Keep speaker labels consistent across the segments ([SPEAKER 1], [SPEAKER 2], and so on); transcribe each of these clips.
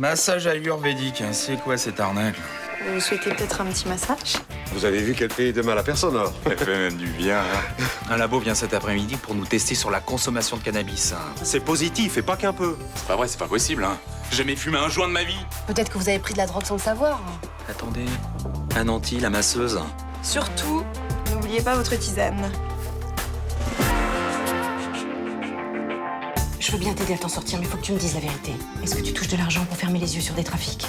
[SPEAKER 1] Massage ayurvédique, c'est quoi cette arnaque?
[SPEAKER 2] Vous souhaitez peut-être un petit massage?
[SPEAKER 3] Vous avez vu qu'elle fait de mal à personne, alors?
[SPEAKER 1] Elle fait même du bien. Hein. Un labo vient cet après-midi pour nous tester sur la consommation de cannabis. Hein.
[SPEAKER 3] C'est positif, et pas qu'un peu.
[SPEAKER 1] C'est pas vrai, c'est pas possible. Hein. J'ai jamais fumé un joint de ma vie.
[SPEAKER 4] Peut-être que vous avez pris de la drogue sans le savoir.
[SPEAKER 1] Attendez, Ananti, la masseuse.
[SPEAKER 2] Surtout, n'oubliez pas votre tisane.
[SPEAKER 4] Je veux bien t'aider à t'en sortir, mais faut que tu me dises la vérité. Est-ce que tu touches de l'argent pour fermer les yeux sur des trafics?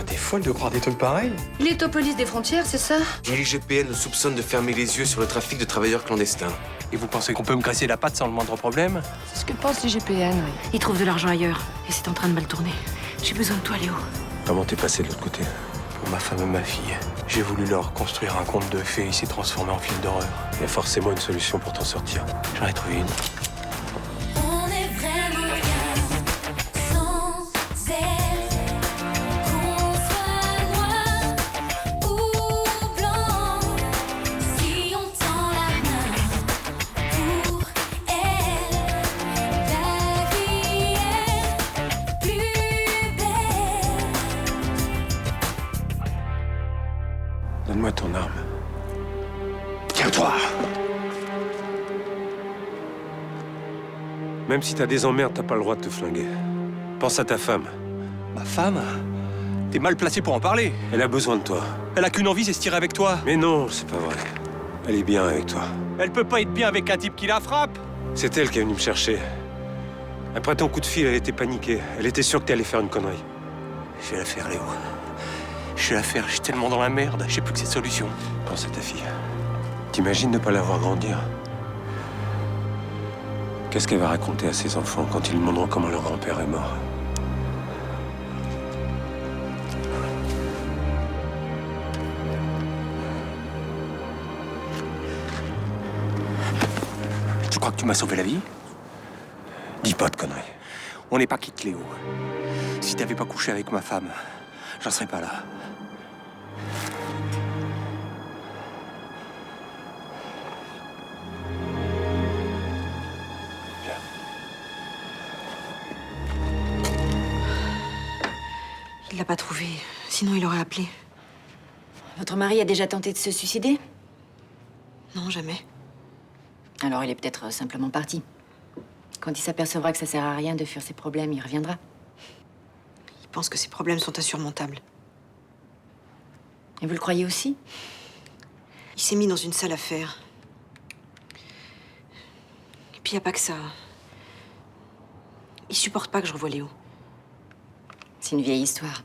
[SPEAKER 5] T'es folle de croire des trucs pareils?
[SPEAKER 4] Il est au police des frontières, c'est ça?
[SPEAKER 6] L'IGPN nous soupçonne de fermer les yeux sur le trafic de travailleurs clandestins.
[SPEAKER 5] Et vous pensez qu'on peut me casser la patte sans le moindre problème?
[SPEAKER 4] C'est ce que pense l'IGPN, oui. Il trouve de l'argent ailleurs, et c'est en train de mal tourner. J'ai besoin de toi, Léo.
[SPEAKER 6] Comment t'es passé de l'autre côté?
[SPEAKER 5] Pour ma femme et ma fille, j'ai voulu leur construire un conte de fées, il s'est transformé en film d'horreur.
[SPEAKER 6] Il y a forcément une solution pour t'en sortir.
[SPEAKER 5] J'en ai trouvé une.
[SPEAKER 7] On est vraiment bien sans elle. Qu'on soit noir ou blanc, si on tend la main pour elle, la vie est plus belle.
[SPEAKER 6] Donne-moi ton arme.
[SPEAKER 3] Tiens-toi!
[SPEAKER 6] Même si t'as des emmerdes, t'as pas le droit de te flinguer. Pense à ta femme.
[SPEAKER 5] Ma femme? T'es mal placé pour en parler.
[SPEAKER 6] Elle a besoin de toi.
[SPEAKER 5] Elle a qu'une envie, c'est se tirer avec toi.
[SPEAKER 6] Mais non, c'est pas vrai. Elle est bien avec toi.
[SPEAKER 5] Elle peut pas être bien avec un type qui la frappe.
[SPEAKER 6] C'est elle qui est venue me chercher. Après ton coup de fil, elle était paniquée. Elle était sûre que t'allais faire une connerie.
[SPEAKER 5] Je vais la faire, Léo. Je vais la faire, je suis tellement dans la merde, j'ai plus que cette solution.
[SPEAKER 6] Pense à ta fille. T'imagines ne pas la voir grandir? Qu'est-ce qu'elle va raconter à ses enfants quand ils lui demanderont comment leur grand-père est mort?
[SPEAKER 5] Tu crois que tu m'as sauvé la vie?
[SPEAKER 6] Dis pas de conneries.
[SPEAKER 5] On n'est pas quitte, Léo. Si t'avais pas couché avec ma femme, j'en serais pas là.
[SPEAKER 4] Il l'a pas trouvé, sinon il aurait appelé. Votre mari a déjà tenté de se suicider? Non, jamais. Alors il est peut-être simplement parti. Quand il s'apercevra que ça sert à rien de fuir ses problèmes, il reviendra.
[SPEAKER 8] Il pense que ses problèmes sont insurmontables.
[SPEAKER 4] Et vous le croyez aussi?
[SPEAKER 8] Il s'est mis dans une sale affaire. Et puis, il n'y a pas que ça. Il supporte pas que je revoie Léo.
[SPEAKER 4] C'est une vieille histoire.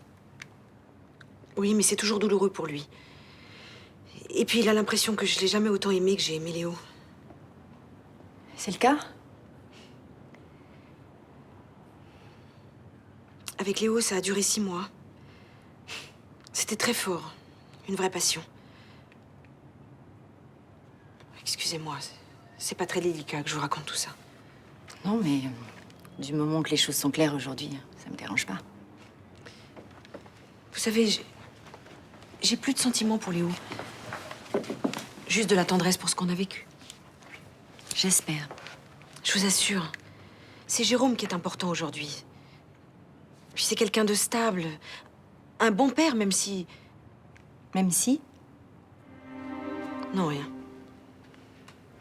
[SPEAKER 8] Oui, mais c'est toujours douloureux pour lui. Et puis, il a l'impression que je l'ai jamais autant aimé que j'ai aimé Léo.
[SPEAKER 4] C'est le cas?
[SPEAKER 8] Avec Léo, ça a duré 6 mois. C'était très fort. Une vraie passion. Excusez-moi, c'est pas très délicat que je vous raconte tout ça.
[SPEAKER 4] Non, mais du moment que les choses sont claires aujourd'hui, ça me dérange pas.
[SPEAKER 8] Vous savez, j'ai plus de sentiments pour Léo. Juste de la tendresse pour ce qu'on a vécu.
[SPEAKER 4] J'espère.
[SPEAKER 8] Je vous assure, c'est Jérôme qui est important aujourd'hui. Puis c'est quelqu'un de stable, un bon père, même si...
[SPEAKER 4] Même si?
[SPEAKER 8] Non, rien.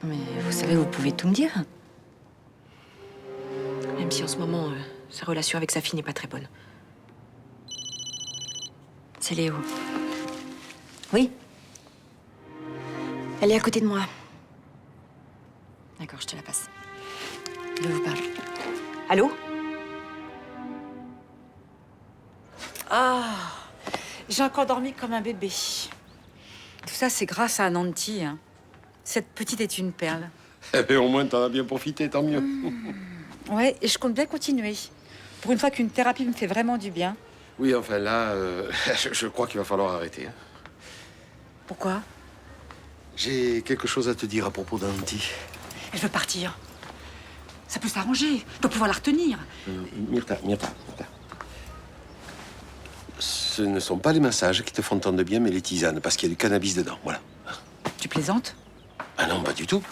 [SPEAKER 4] Non, mais vous savez, vous pouvez tout me dire.
[SPEAKER 8] Même si en ce moment, sa relation avec sa fille n'est pas très bonne.
[SPEAKER 4] C'est Léo. Oui? Elle est à côté de moi. D'accord, je te la passe. Je vais vous parler.
[SPEAKER 8] Allô?
[SPEAKER 9] Ah, j'ai encore dormi comme un bébé. Tout ça, c'est grâce à Ananti. Hein. Cette petite est une perle.
[SPEAKER 3] Eh bien, au moins, t'en as bien profité, tant mieux.
[SPEAKER 9] Ouais, et je compte bien continuer. Pour une fois qu'une thérapie me fait vraiment du bien.
[SPEAKER 3] Oui, enfin, là, je crois qu'il va falloir arrêter. Hein.
[SPEAKER 9] Pourquoi?
[SPEAKER 3] J'ai quelque chose à te dire à propos d'Anti.
[SPEAKER 9] Elle veut partir. Ça peut s'arranger. Je dois pouvoir la retenir.
[SPEAKER 3] Myrtha. Ce ne sont pas les massages qui te font tant de bien, mais les tisanes, parce qu'il y a du cannabis dedans, voilà.
[SPEAKER 9] Tu plaisantes?
[SPEAKER 3] Ah non, pas du tout.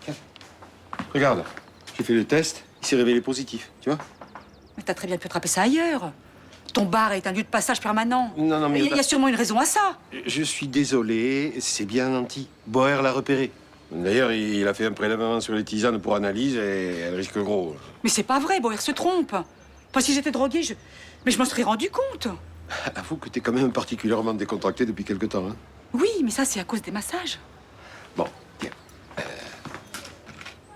[SPEAKER 3] Tiens. Regarde, j'ai fait le test, il s'est révélé positif, tu vois?
[SPEAKER 9] Mais t'as très bien pu attraper ça ailleurs. Ton bar est un lieu de passage permanent.
[SPEAKER 3] Non, mais...
[SPEAKER 9] Il y a sûrement une raison à ça.
[SPEAKER 3] Je suis désolé, c'est bien Nanti. Boer l'a repéré. D'ailleurs, il a fait un prélèvement sur les tisanes pour analyse et elle risque gros.
[SPEAKER 9] Mais c'est pas vrai, Boer se trompe. Pas si j'étais droguée, mais je m'en serais rendu compte.
[SPEAKER 3] Avoue que t'es quand même particulièrement décontracté depuis quelque temps, hein.
[SPEAKER 9] Oui, mais ça, c'est à cause des massages.
[SPEAKER 3] Bon, tiens.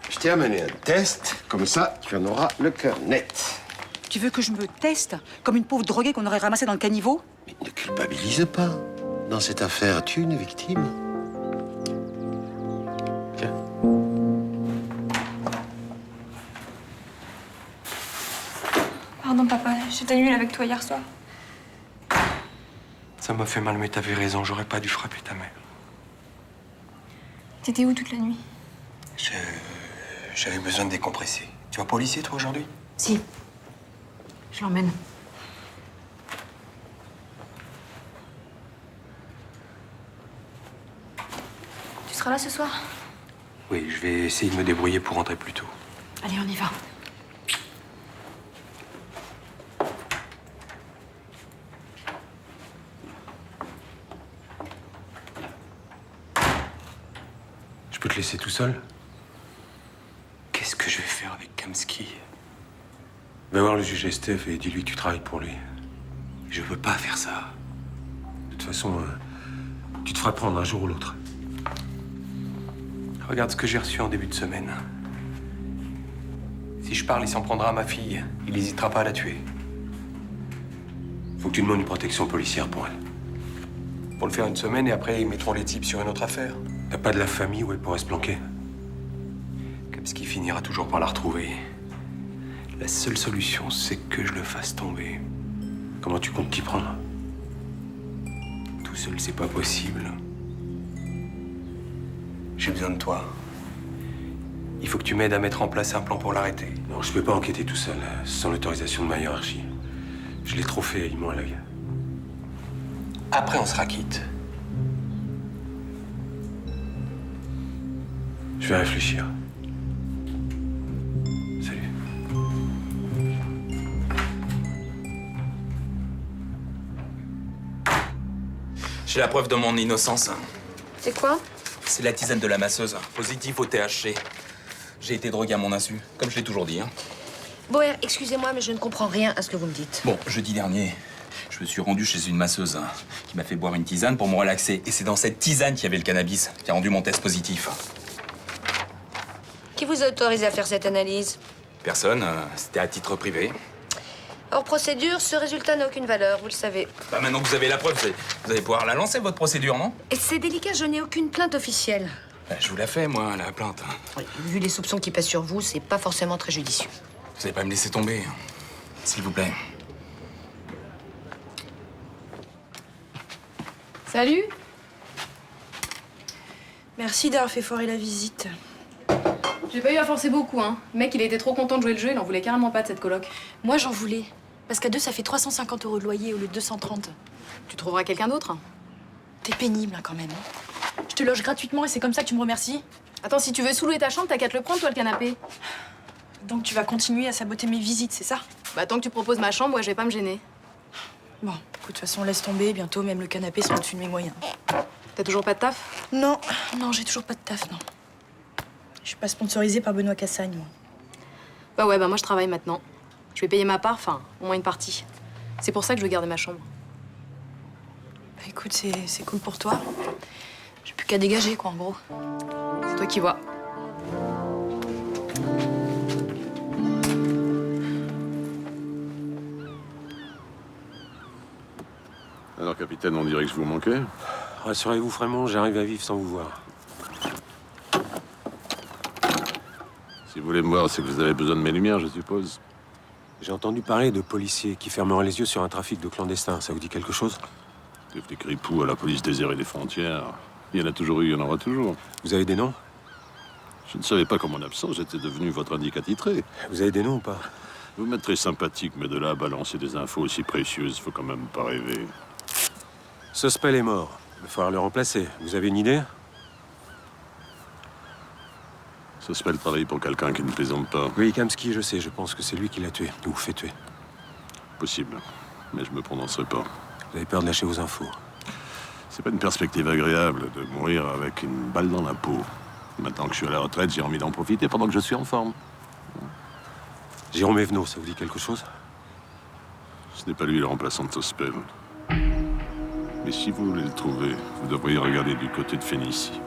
[SPEAKER 3] Je t'ai amené un test, comme ça, tu en auras le cœur net.
[SPEAKER 9] Tu veux que je me teste comme une pauvre droguée qu'on aurait ramassée dans le caniveau?
[SPEAKER 3] Mais ne culpabilise pas. Dans cette affaire, tu es une victime. Tiens.
[SPEAKER 2] Pardon, papa, j'étais nulle avec toi hier soir.
[SPEAKER 5] Ça m'a fait mal, mais t'avais raison. J'aurais pas dû frapper ta mère.
[SPEAKER 2] T'étais où toute la nuit?
[SPEAKER 5] J'avais besoin de décompresser. Tu vas pas au lycée, toi, aujourd'hui?
[SPEAKER 8] Si. Je l'emmène.
[SPEAKER 2] Tu seras là ce soir?
[SPEAKER 5] Oui, je vais essayer de me débrouiller pour rentrer plus tôt.
[SPEAKER 8] Allez, on y va.
[SPEAKER 5] Je peux te laisser tout seul? Qu'est-ce que je vais faire avec Kamsky?
[SPEAKER 6] Va voir le juge Estef et dis-lui que tu travailles pour lui.
[SPEAKER 5] Je veux pas faire ça.
[SPEAKER 6] De toute façon, tu te feras prendre un jour ou l'autre.
[SPEAKER 5] Regarde ce que j'ai reçu en début de semaine. Si je parle, il s'en prendra à ma fille. Il n'hésitera pas à la tuer.
[SPEAKER 6] Faut que tu demandes une protection policière pour elle.
[SPEAKER 5] Pour le faire une semaine et après, ils mettront les types sur une autre affaire.
[SPEAKER 6] T'as pas de la famille où elle pourrait se planquer?
[SPEAKER 5] Kamsky finira toujours par la retrouver. La seule solution, c'est que je le fasse tomber.
[SPEAKER 6] Comment tu comptes t'y prendre?
[SPEAKER 5] Tout seul, c'est pas possible. J'ai besoin de toi. Il faut que tu m'aides à mettre en place un plan pour l'arrêter.
[SPEAKER 6] Non, je peux pas enquêter tout seul, sans l'autorisation de ma hiérarchie. Je l'ai trop fait, ils m'ont à l'œil.
[SPEAKER 5] Après, on sera quitte.
[SPEAKER 6] Je vais réfléchir. Salut.
[SPEAKER 1] J'ai la preuve de mon innocence.
[SPEAKER 2] C'est quoi?
[SPEAKER 1] C'est la tisane de la masseuse, positif au THC. J'ai été drogué à mon insu, comme je l'ai toujours dit.
[SPEAKER 10] Boer, excusez-moi, mais je ne comprends rien à ce que vous me dites.
[SPEAKER 1] Bon, jeudi dernier, je me suis rendu chez une masseuse qui m'a fait boire une tisane pour me relaxer. Et c'est dans cette tisane qu'il y avait le cannabis qui a rendu mon test positif.
[SPEAKER 10] Qui vous a autorisé à faire cette analyse?
[SPEAKER 1] Personne, c'était à titre privé.
[SPEAKER 10] Hors procédure, ce résultat n'a aucune valeur, vous le savez.
[SPEAKER 1] Bah maintenant que vous avez la preuve, vous allez pouvoir la lancer, votre procédure, non?
[SPEAKER 10] Et c'est délicat, je n'ai aucune plainte officielle.
[SPEAKER 1] Bah, je vous la fais, moi, la plainte.
[SPEAKER 10] Oui, vu les soupçons qui pèsent sur vous, c'est pas forcément très judicieux.
[SPEAKER 1] Vous allez pas me laisser tomber, s'il vous plaît.
[SPEAKER 2] Salut. Merci d'avoir fait foirer la visite.
[SPEAKER 11] J'ai pas eu à forcer beaucoup, hein. Le mec, il était trop content de jouer le jeu, il en voulait carrément pas de cette coloc.
[SPEAKER 2] Moi, j'en voulais. Parce qu'à deux, ça fait 350 € de loyer au lieu de 230.
[SPEAKER 11] Tu trouveras quelqu'un d'autre.
[SPEAKER 2] T'es pénible, hein, quand même. Je te loge gratuitement et c'est comme ça que tu me remercies?
[SPEAKER 11] Attends, si tu veux sous-louer ta chambre, t'as qu'à te le prendre, toi, le canapé.
[SPEAKER 2] Donc tu vas continuer à saboter mes visites, c'est ça?
[SPEAKER 11] Bah, tant que tu proposes ma chambre, ouais, je vais pas me gêner.
[SPEAKER 2] Bon, écoute, de toute façon, laisse tomber. Bientôt, même le canapé sera au-dessus de mes moyens.
[SPEAKER 11] T'as toujours pas de taf?
[SPEAKER 2] Non, j'ai toujours pas de taf, non. Je suis pas sponsorisée par Benoît Cassagne, moi.
[SPEAKER 11] Bah ouais, bah moi, je travaille maintenant. Je vais payer ma part, enfin, au moins une partie. C'est pour ça que je veux garder ma chambre.
[SPEAKER 2] Bah, écoute, c'est cool pour toi. J'ai plus qu'à dégager, quoi, en gros.
[SPEAKER 11] C'est toi qui vois.
[SPEAKER 12] Alors, capitaine, on dirait que je vous manquais.
[SPEAKER 6] Rassurez-vous, vraiment, j'arrive à vivre sans vous voir.
[SPEAKER 12] Si vous voulez me voir, c'est que vous avez besoin de mes lumières, je suppose.
[SPEAKER 6] J'ai entendu parler de policiers qui fermeraient les yeux sur un trafic de clandestins. Ça vous dit quelque chose?
[SPEAKER 12] Des flics ripoux à la police des airs et des frontières. Il y en a toujours eu, il y en aura toujours.
[SPEAKER 6] Vous avez des noms?
[SPEAKER 12] Je ne savais pas qu'en mon absence, j'étais devenu votre indique attitré.
[SPEAKER 6] Vous avez des noms ou pas?
[SPEAKER 12] Vous m'êtes très sympathique, mais de là à balancer des infos aussi précieuses, faut quand même pas rêver.
[SPEAKER 6] Sospel est mort. Il va falloir le remplacer. Vous avez une idée?
[SPEAKER 12] Sospel travaille pour quelqu'un qui ne plaisante pas.
[SPEAKER 6] Oui, Kamsky, je sais. Je pense que c'est lui qui l'a tué. Ou fait tuer.
[SPEAKER 12] Possible. Mais je me prononcerai pas.
[SPEAKER 6] Vous avez peur de lâcher vos infos.
[SPEAKER 12] C'est pas une perspective agréable de mourir avec une balle dans la peau. Maintenant que je suis à la retraite, j'ai envie d'en profiter pendant que je suis en forme.
[SPEAKER 6] Jérôme Evenot, ça vous dit quelque chose?
[SPEAKER 12] Ce n'est pas lui le remplaçant de Sospel. Mais si vous voulez le trouver, vous devriez regarder du côté de Phénicie.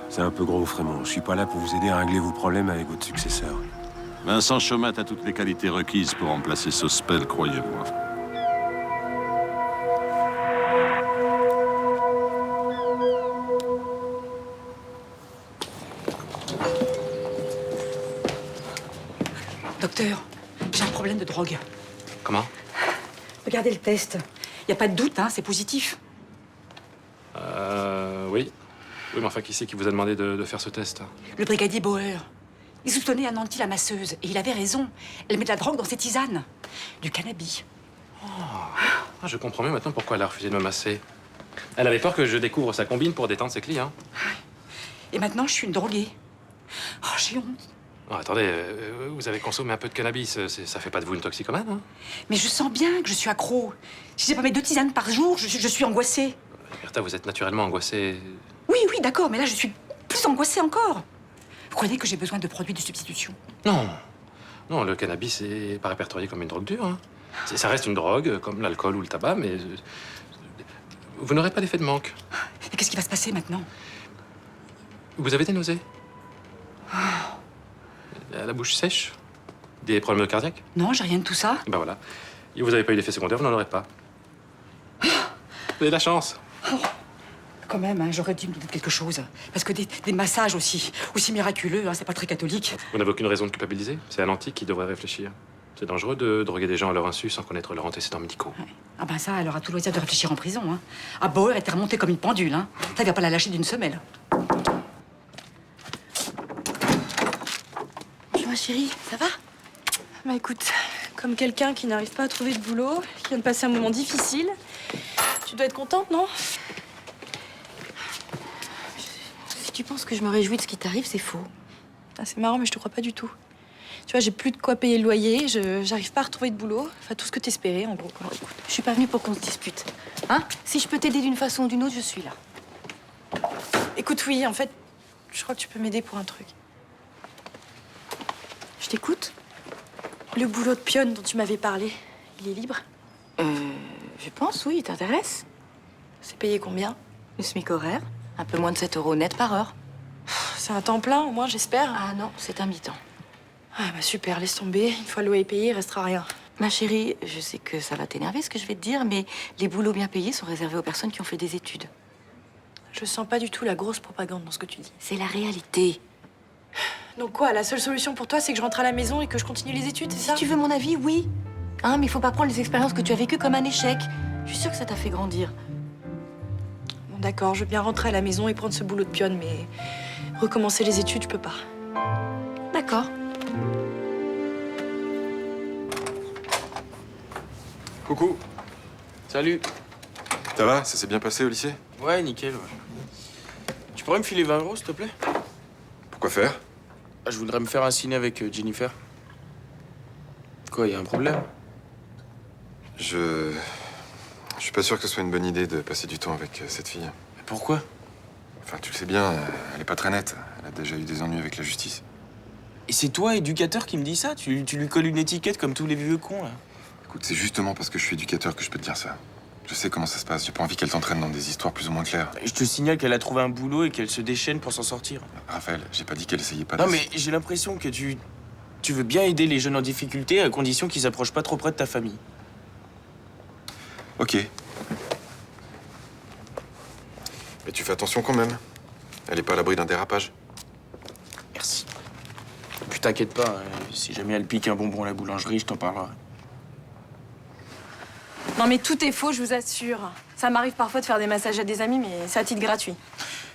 [SPEAKER 6] C'est un peu gros, Frémont. Je suis pas là pour vous aider à régler vos problèmes avec votre successeur.
[SPEAKER 12] Vincent Chomat a toutes les qualités requises pour remplacer Sospel, croyez-moi.
[SPEAKER 9] Docteur, j'ai un problème de drogue.
[SPEAKER 13] Comment?
[SPEAKER 9] Regardez le test. Y a pas de doute, hein, c'est positif.
[SPEAKER 13] Oui. Oui, mais enfin, qui c'est qui vous a demandé de faire ce test?
[SPEAKER 9] Le brigadier Bauer. Il soupçonnait Ananti la masseuse. Et il avait raison. Elle met de la drogue dans ses tisanes. Du cannabis.
[SPEAKER 13] Ah, je comprends mieux maintenant pourquoi elle a refusé de me masser. Elle avait peur que je découvre sa combine pour détendre ses clients.
[SPEAKER 9] Et maintenant, je suis une droguée. Oh, j'ai honte.
[SPEAKER 13] Oh, attendez, vous avez consommé un peu de cannabis. Ça fait pas de vous une toxicomane, hein?
[SPEAKER 9] Mais je sens bien que je suis accro. Si j'ai pas mes 2 tisanes par jour, je suis angoissée.
[SPEAKER 13] Bertha, vous êtes naturellement angoissée.
[SPEAKER 9] Oui, d'accord, mais là, je suis plus angoissée encore. Vous croyez que j'ai besoin de produits de substitution?
[SPEAKER 13] Non. Non, le cannabis est pas répertorié comme une drogue dure, hein. Ça reste une drogue, comme l'alcool ou le tabac, mais... vous n'aurez pas d'effet de manque.
[SPEAKER 9] Et qu'est-ce qui va se passer maintenant?
[SPEAKER 13] Vous avez des nausées? La bouche sèche? Des problèmes cardiaques?
[SPEAKER 9] Non, j'ai rien de tout ça.
[SPEAKER 13] Ben voilà. Et vous n'avez pas eu d'effet secondaire, vous n'en aurez pas. Vous avez de la chance.
[SPEAKER 9] Quand même, hein, j'aurais dû me dire quelque chose. Parce que des massages aussi miraculeux, hein, c'est pas très catholique.
[SPEAKER 13] Vous n'avez aucune raison de culpabiliser. C'est Ananti qui devrait réfléchir. C'est dangereux de droguer des gens à leur insu sans connaître leurs antécédents médicaux.
[SPEAKER 9] Ouais. Ah ben ça, elle aura tout loisir de réfléchir en prison. Hein. Ah, Bauer était remontée comme une pendule. Hein. Ça, il va pas la lâcher d'une semelle.
[SPEAKER 2] Bonjour ma chérie, ça va? Bah écoute, comme quelqu'un qui n'arrive pas à trouver de boulot, qui vient de passer un moment difficile, tu dois être contente, non?
[SPEAKER 8] Si tu penses que je me réjouis de ce qui t'arrive, c'est faux.
[SPEAKER 2] Ah, c'est marrant, mais je te crois pas du tout. Tu vois, j'ai plus de quoi payer le loyer, j'arrive pas à retrouver de boulot. Enfin, tout ce que t'espérais, en gros. Quoi.
[SPEAKER 8] Écoute, je suis pas venue pour qu'on se dispute. Hein? Si je peux t'aider d'une façon ou d'une autre, je suis là.
[SPEAKER 2] Écoute, oui, en fait, je crois que tu peux m'aider pour un truc.
[SPEAKER 8] Je t'écoute.
[SPEAKER 2] Le boulot de pionne dont tu m'avais parlé, il est libre?
[SPEAKER 8] Je pense, oui, il t'intéresse.
[SPEAKER 2] C'est payé combien?
[SPEAKER 8] Le SMIC horaire, un peu moins de 7 € net par heure.
[SPEAKER 2] C'est un temps plein, au moins, j'espère.
[SPEAKER 8] Ah non, c'est un mi-temps.
[SPEAKER 2] Ah bah super, laisse tomber. Une fois le loyer payé, il restera rien.
[SPEAKER 8] Ma chérie, je sais que ça va t'énerver ce que je vais te dire, mais les boulots bien payés sont réservés aux personnes qui ont fait des études.
[SPEAKER 2] Je sens pas du tout la grosse propagande dans ce que tu dis.
[SPEAKER 8] C'est la réalité.
[SPEAKER 2] Donc quoi, la seule solution pour toi, c'est que je rentre à la maison et que je continue les études, c'est ça?
[SPEAKER 8] Si tu veux mon avis, oui. Hein, mais il faut pas prendre les expériences que tu as vécues comme un échec. Je suis sûre que ça t'a fait grandir.
[SPEAKER 2] Bon d'accord, je veux bien rentrer à la maison et prendre ce boulot de pionne, mais recommencer les études, je peux pas.
[SPEAKER 8] D'accord.
[SPEAKER 14] Coucou.
[SPEAKER 13] Salut.
[SPEAKER 14] Ça va? Ça s'est bien passé au lycée?
[SPEAKER 13] Ouais, nickel. Ouais. Tu pourrais me filer 20 €, s'il te plaît?
[SPEAKER 14] Pourquoi faire?
[SPEAKER 13] Je voudrais me faire un ciné avec Jennifer. Quoi, y a un problème?
[SPEAKER 14] Je suis pas sûr que ce soit une bonne idée de passer du temps avec cette fille.
[SPEAKER 13] Mais pourquoi?
[SPEAKER 14] Enfin, tu le sais bien, elle est pas très nette. Elle a déjà eu des ennuis avec la justice.
[SPEAKER 13] Et c'est toi, éducateur, qui me dis ça? Tu lui colles une étiquette comme tous les vieux cons, là?
[SPEAKER 14] Écoute, c'est justement parce que je suis éducateur que je peux te dire ça. Je sais comment ça se passe. J'ai pas envie qu'elle t'entraîne dans des histoires plus ou moins claires.
[SPEAKER 13] Je te signale qu'elle a trouvé un boulot et qu'elle se déchaîne pour s'en sortir.
[SPEAKER 14] Raphaël, j'ai pas dit qu'elle essayait pas
[SPEAKER 13] Non,
[SPEAKER 14] de...
[SPEAKER 13] mais j'ai l'impression que tu veux bien aider les jeunes en difficulté à condition qu'ils s'approchent pas trop près de ta famille.
[SPEAKER 14] Ok. Mais tu fais attention quand même. Elle est pas à l'abri d'un dérapage.
[SPEAKER 13] Merci. Puis t'inquiète pas, si jamais elle pique un bonbon à la boulangerie, je t'en parlerai.
[SPEAKER 2] Non mais tout est faux, je vous assure. Ça m'arrive parfois de faire des massages à des amis, mais c'est à titre gratuit.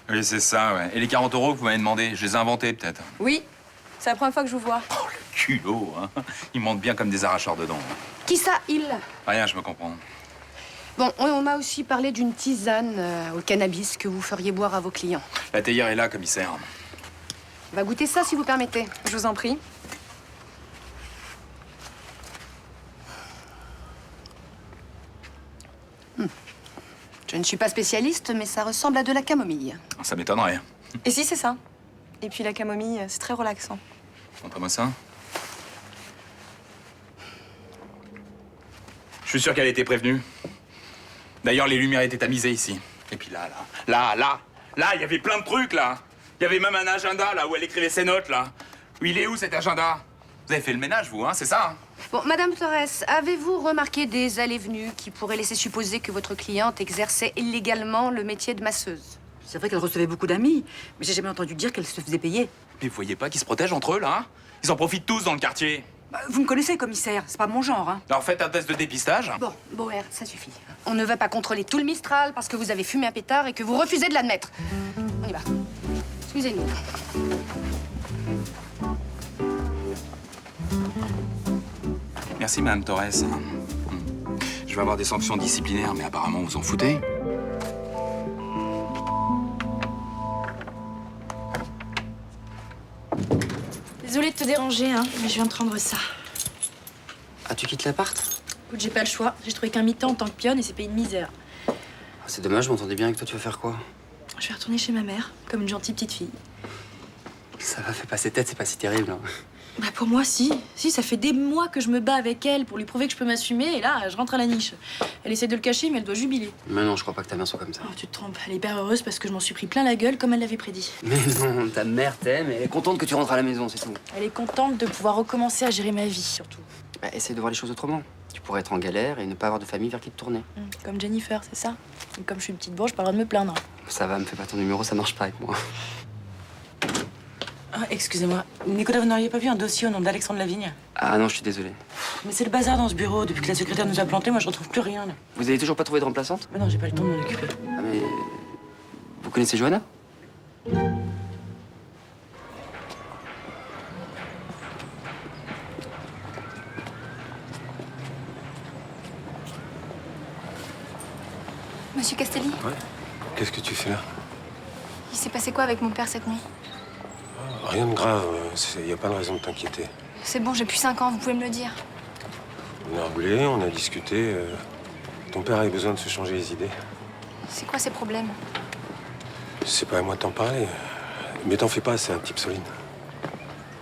[SPEAKER 1] Oui, c'est ça, ouais. Et les 40 € que vous m'avez demandé, je les ai inventés, peut-être.
[SPEAKER 2] Oui, c'est la première fois que je vous vois.
[SPEAKER 1] Oh, le culot, hein. Ils mentent bien comme des arracheurs dedans.
[SPEAKER 11] Qui ça, il?
[SPEAKER 1] Rien, je me comprends.
[SPEAKER 11] Bon, on m'a aussi parlé d'une tisane au cannabis que vous feriez boire à vos clients.
[SPEAKER 1] La théière est là, commissaire.
[SPEAKER 11] On va goûter ça, si vous permettez.
[SPEAKER 2] Je vous en prie.
[SPEAKER 11] Je ne suis pas spécialiste, mais ça ressemble à de la camomille.
[SPEAKER 1] Ça m'étonnerait.
[SPEAKER 2] Et si, c'est ça. Et puis la camomille, c'est très relaxant.
[SPEAKER 1] Montre-moi ça. Je suis sûr qu'elle était prévenue. D'ailleurs, les lumières étaient tamisées ici. Et puis là, il y avait plein de trucs, là. Il y avait même un agenda, là, où elle écrivait ses notes, là. Il est où, cet agenda? Vous avez fait le ménage, vous, hein, c'est ça, hein?
[SPEAKER 11] Bon, Madame Torres, avez-vous remarqué des allées-venues qui pourraient laisser supposer que votre cliente exerçait illégalement le métier de masseuse?
[SPEAKER 9] C'est vrai qu'elle recevait beaucoup d'amis, mais j'ai jamais entendu dire qu'elle se faisait payer.
[SPEAKER 1] Mais vous voyez pas qu'ils se protègent entre eux, là, hein? Ils en profitent tous dans le quartier.
[SPEAKER 9] Bah, vous me connaissez, commissaire, c'est pas mon genre, hein.
[SPEAKER 1] Alors faites un test de dépistage.
[SPEAKER 11] Bon, Boer, ça suffit. On ne va pas contrôler tout le Mistral parce que vous avez fumé un pétard et que vous refusez de l'admettre. On y va. Excusez-nous.
[SPEAKER 1] Merci, Madame Torres. Je vais avoir des sanctions disciplinaires, mais apparemment, vous en foutez.
[SPEAKER 2] Désolée de te déranger, hein, mais je viens de prendre ça.
[SPEAKER 15] Ah, tu quittes l'appart?
[SPEAKER 2] Écoute, j'ai pas le choix. J'ai trouvé qu'un mi-temps en tant que pionne et c'est payé de misère.
[SPEAKER 15] Ah, c'est dommage, je m'entendais bien avec toi, tu vas faire quoi?
[SPEAKER 2] Je vais retourner chez ma mère, comme une gentille petite fille.
[SPEAKER 15] Ça va, fais passer tête, c'est pas si terrible. Hein.
[SPEAKER 2] Bah pour moi, si. Si, ça fait des mois que je me bats avec elle pour lui prouver que je peux m'assumer, et là, je rentre à la niche. Elle essaie de le cacher, mais elle doit jubiler.
[SPEAKER 15] Mais non, je crois pas que ta mère soit comme ça.
[SPEAKER 2] Oh, tu te trompes. Elle est hyper heureuse parce que je m'en suis pris plein la gueule, comme elle l'avait prédit.
[SPEAKER 15] Mais non, ta mère t'aime et elle est contente que tu rentres à la maison, c'est tout.
[SPEAKER 2] Elle est contente de pouvoir recommencer à gérer ma vie, surtout.
[SPEAKER 15] Bah, essaie de voir les choses autrement. Tu pourrais être en galère et ne pas avoir de famille vers qui te tourner.
[SPEAKER 2] Comme Jennifer, c'est ça. Et comme je suis une petite bourge, j'ai pas le droit de me plaindre.
[SPEAKER 15] Ça va, me fais pas ton numéro, ça marche pas avec moi.
[SPEAKER 16] Ah, excusez-moi. Nicolas, vous n'auriez pas vu un dossier au nom d'Alexandre Lavigne?
[SPEAKER 15] Ah non, je suis désolé.
[SPEAKER 16] Mais c'est le bazar dans ce bureau. Depuis que la secrétaire nous a plantés, moi, je retrouve plus rien, là.
[SPEAKER 15] Vous avez toujours pas trouvé de remplaçante?
[SPEAKER 16] Mais non, j'ai pas le temps de m'en occuper.
[SPEAKER 15] Ah mais... Vous connaissez Johanna?
[SPEAKER 10] Monsieur Castelli,
[SPEAKER 6] Ouais. Qu'est-ce que tu fais là?
[SPEAKER 10] il s'est passé quoi avec mon père cette nuit?
[SPEAKER 6] Rien de grave, il n'y a pas de raison de t'inquiéter.
[SPEAKER 10] C'est bon, j'ai plus 5 ans, vous pouvez me le dire.
[SPEAKER 6] On a roulé, on a discuté. Ton père avait besoin de se changer les idées.
[SPEAKER 10] C'est quoi ces problèmes?
[SPEAKER 6] C'est pas à moi de t'en parler. Mais t'en fais pas, c'est un type solide.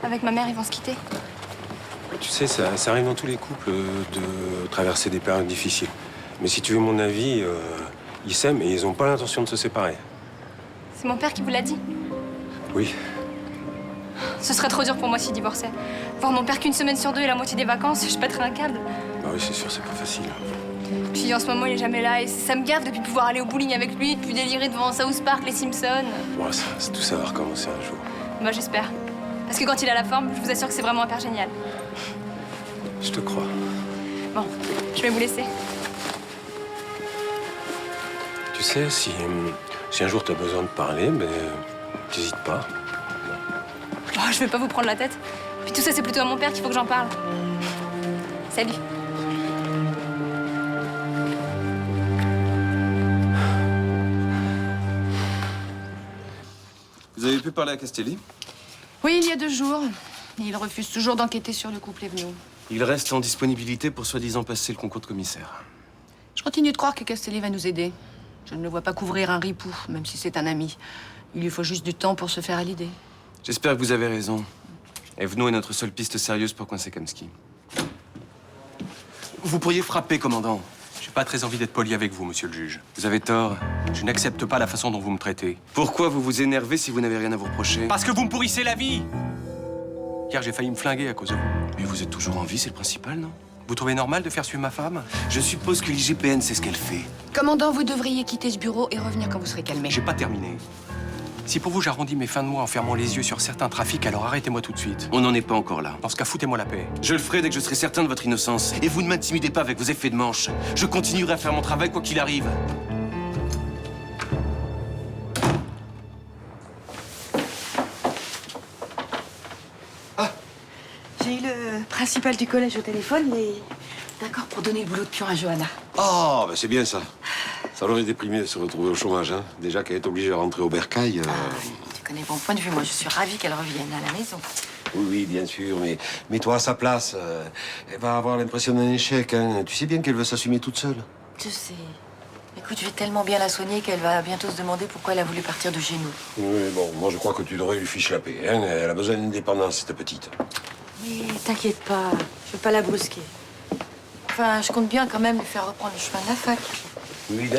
[SPEAKER 10] Avec ma mère, ils vont se quitter?
[SPEAKER 6] Tu sais, ça arrive dans tous les couples de traverser des périodes difficiles. Mais si tu veux mon avis, ils s'aiment et ils n'ont pas l'intention de se séparer.
[SPEAKER 10] C'est mon père qui vous l'a dit?
[SPEAKER 6] Oui.
[SPEAKER 10] Ce serait trop dur pour moi s'il divorçait. Voir mon père qu'une semaine sur deux et la moitié des vacances, je pèterais un câble.
[SPEAKER 6] Bah oui, c'est sûr, c'est pas facile.
[SPEAKER 10] Puis en ce moment, il est jamais là et ça me gave depuis pouvoir aller au bowling avec lui, depuis délirer devant South Park, les Simpsons.
[SPEAKER 6] Bon, tout ça va recommencer un jour.
[SPEAKER 10] Moi, j'espère. Parce que quand il a la forme, je vous assure que c'est vraiment un père génial.
[SPEAKER 6] Je te crois.
[SPEAKER 10] Bon, je vais vous laisser.
[SPEAKER 6] Tu sais, si un jour t'as besoin de parler, ben, t'hésites pas.
[SPEAKER 10] Oh, je vais pas vous prendre la tête. Puis tout ça, c'est plutôt à mon père qu'il faut que j'en parle. Salut.
[SPEAKER 17] Vous avez pu parler à Castelli?
[SPEAKER 11] Oui, il y a 2 jours. Et il refuse toujours d'enquêter sur le couple Evenot.
[SPEAKER 17] Il reste en disponibilité pour soi-disant passer le concours de commissaire.
[SPEAKER 11] Je continue de croire que Castelli va nous aider. Je ne le vois pas couvrir un ripou, même si c'est un ami. Il lui faut juste du temps pour se faire à l'idée.
[SPEAKER 17] J'espère que vous avez raison. Evenot est notre seule piste sérieuse pour coincer Kamsky. Vous pourriez frapper, commandant.
[SPEAKER 6] J'ai pas très envie d'être poli avec vous, monsieur le juge.
[SPEAKER 17] Vous avez tort.
[SPEAKER 6] Je n'accepte pas la façon dont vous me traitez.
[SPEAKER 17] Pourquoi vous vous énervez si vous n'avez rien à vous reprocher?
[SPEAKER 6] Parce que vous me pourrissez la vie! Hier, j'ai failli me flinguer à cause de vous.
[SPEAKER 17] Mais vous êtes toujours en vie, c'est le principal, non?
[SPEAKER 6] Vous trouvez normal de faire suivre ma femme?
[SPEAKER 17] Je suppose que l'IGPN sait ce qu'elle fait.
[SPEAKER 11] Commandant, vous devriez quitter ce bureau et revenir quand vous serez calmé.
[SPEAKER 6] J'ai pas terminé. Si pour vous, j'arrondis mes fins de mois en fermant les yeux sur certains trafics, alors arrêtez-moi tout de suite.
[SPEAKER 17] On n'en est pas encore là.
[SPEAKER 6] Dans ce cas, foutez-moi la paix.
[SPEAKER 17] Je le ferai dès que je serai certain de votre innocence. Et vous ne m'intimidez pas avec vos effets de manche. Je continuerai à faire mon travail quoi qu'il arrive.
[SPEAKER 16] J'ai eu le principal du collège au téléphone, mais d'accord pour donner le boulot de pion à Johanna.
[SPEAKER 3] Ah, ben c'est bien ça. Ça l'aurait déprimé de se retrouver au chômage, hein. Déjà qu'elle est obligée de rentrer au bercail.
[SPEAKER 16] Tu connais mon point de vue, moi je suis ravie qu'elle revienne à la maison.
[SPEAKER 3] Oui, oui, bien sûr, mais mets-toi à sa place. Elle va avoir l'impression d'un échec, hein. Tu sais bien qu'elle veut s'assumer toute seule.
[SPEAKER 16] Je sais.
[SPEAKER 4] Écoute, je vais tellement bien la soigner qu'elle va bientôt se demander pourquoi elle a voulu partir de chez nous.
[SPEAKER 3] Oui, bon, moi je crois que tu devrais lui ficher la paix. Hein. Elle a besoin d'indépendance, cette petite.
[SPEAKER 4] Mais t'inquiète pas, je vais pas la brusquer. Enfin, je compte bien quand même lui faire reprendre le chemin de la fac.
[SPEAKER 3] Oui,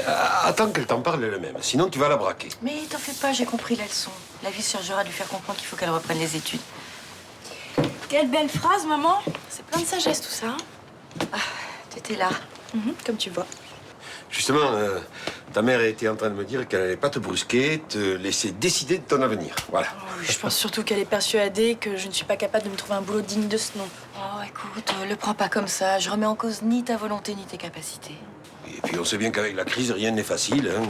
[SPEAKER 3] attends qu'elle t'en parle elle-même, sinon tu vas la braquer.
[SPEAKER 4] Mais t'en fais pas, j'ai compris la leçon. La vie chargera de lui faire comprendre qu'il faut qu'elle reprenne les études.
[SPEAKER 2] Quelle belle phrase, maman. C'est plein de sagesse, tout ça.
[SPEAKER 4] T'étais là.
[SPEAKER 2] Comme tu vois.
[SPEAKER 3] Justement, ta mère était en train de me dire qu'elle allait pas te brusquer, te laisser décider de ton avenir. Voilà.
[SPEAKER 2] Oui, je pense surtout qu'elle est persuadée que je ne suis pas capable de me trouver un boulot digne de ce nom.
[SPEAKER 4] Oh, écoute, le prends pas comme ça. Je remets en cause ni ta volonté ni tes capacités.
[SPEAKER 3] Et puis on sait bien qu'avec la crise, rien n'est facile. Hein.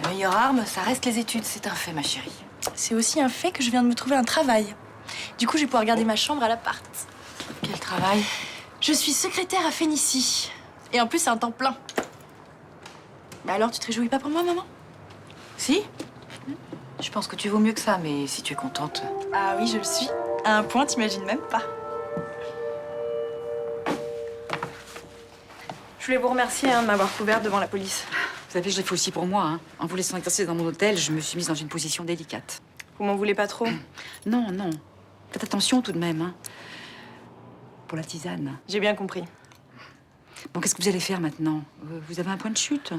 [SPEAKER 4] La meilleure arme, ça reste les études. C'est un fait, ma chérie.
[SPEAKER 2] C'est aussi un fait que je viens de me trouver un travail. Du coup, je vais pouvoir garder ma chambre à l'appart.
[SPEAKER 4] Quel travail?
[SPEAKER 2] Je suis secrétaire à Fénicie. Et en plus, c'est un temps plein. Bah alors, tu te réjouis pas pour moi, maman?
[SPEAKER 4] Si? Je pense que tu vaux mieux que ça, mais si tu es contente...
[SPEAKER 2] Ah oui, je le suis. À un point, t'imagines même pas. Je voulais vous remercier de m'avoir couverte devant la police.
[SPEAKER 9] Vous savez, je l'ai fait aussi pour moi. Hein. En vous laissant exercer dans mon hôtel, je me suis mise dans une position délicate.
[SPEAKER 2] Vous m'en voulez pas trop?
[SPEAKER 9] Non, non. Faites attention tout de même. Hein. Pour la tisane.
[SPEAKER 2] J'ai bien compris.
[SPEAKER 9] Bon, qu'est-ce que vous allez faire maintenant? Vous avez un point de chute?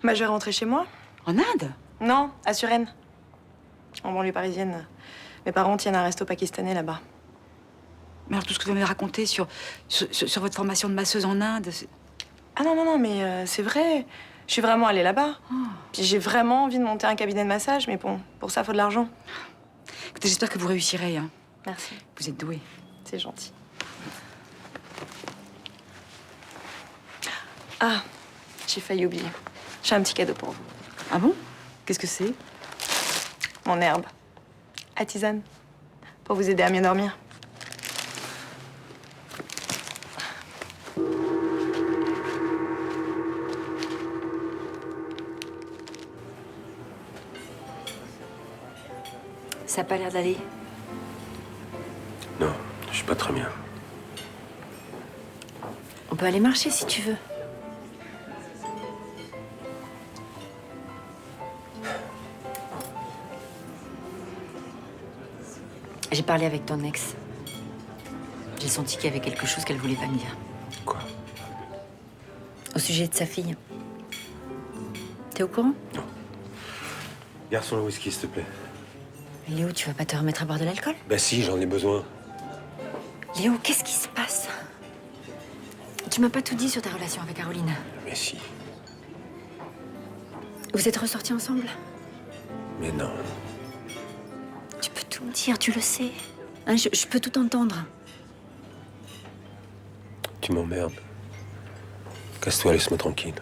[SPEAKER 2] Bah, je vais rentrer chez moi.
[SPEAKER 9] En Inde?
[SPEAKER 2] Non, à Suresnes. En banlieue parisienne. Mes parents tiennent un resto pakistanais là-bas.
[SPEAKER 9] Mais alors, tout ce que vous m'avez raconté sur votre formation de masseuse en Inde...
[SPEAKER 2] Ah non, mais c'est vrai. Je suis vraiment allée là-bas. Puis j'ai vraiment envie de monter un cabinet de massage, mais bon, pour ça, il faut de l'argent.
[SPEAKER 9] Écoutez, j'espère que vous réussirez. Hein.
[SPEAKER 2] Merci.
[SPEAKER 9] Vous êtes douée.
[SPEAKER 2] C'est gentil. Ah, j'ai failli oublier. J'ai un petit cadeau pour vous.
[SPEAKER 9] Ah bon? Qu'est-ce que c'est?
[SPEAKER 2] Mon herbe. À tisane. Pour vous aider à mieux dormir.
[SPEAKER 4] Ça a pas l'air d'aller.
[SPEAKER 6] Non, je suis pas très bien.
[SPEAKER 4] On peut aller marcher si tu veux. J'ai parlé avec ton ex. J'ai senti qu'il y avait quelque chose qu'elle voulait pas me dire.
[SPEAKER 6] Quoi?
[SPEAKER 4] Au sujet de sa fille. T'es au courant?
[SPEAKER 6] Non. Garçon, le whisky, s'il te plaît.
[SPEAKER 4] Léo, tu vas pas te remettre à boire de l'alcool?
[SPEAKER 6] Ben si, j'en ai besoin.
[SPEAKER 4] Léo, qu'est-ce qui se passe? Tu m'as pas tout dit sur ta relation avec Caroline.
[SPEAKER 6] Mais si.
[SPEAKER 4] Vous êtes ressortis ensemble?
[SPEAKER 6] Mais non.
[SPEAKER 4] Tu peux tout me dire, tu le sais. Hein, je peux tout entendre.
[SPEAKER 6] Tu m'emmerdes. Casse-toi, laisse-moi tranquille.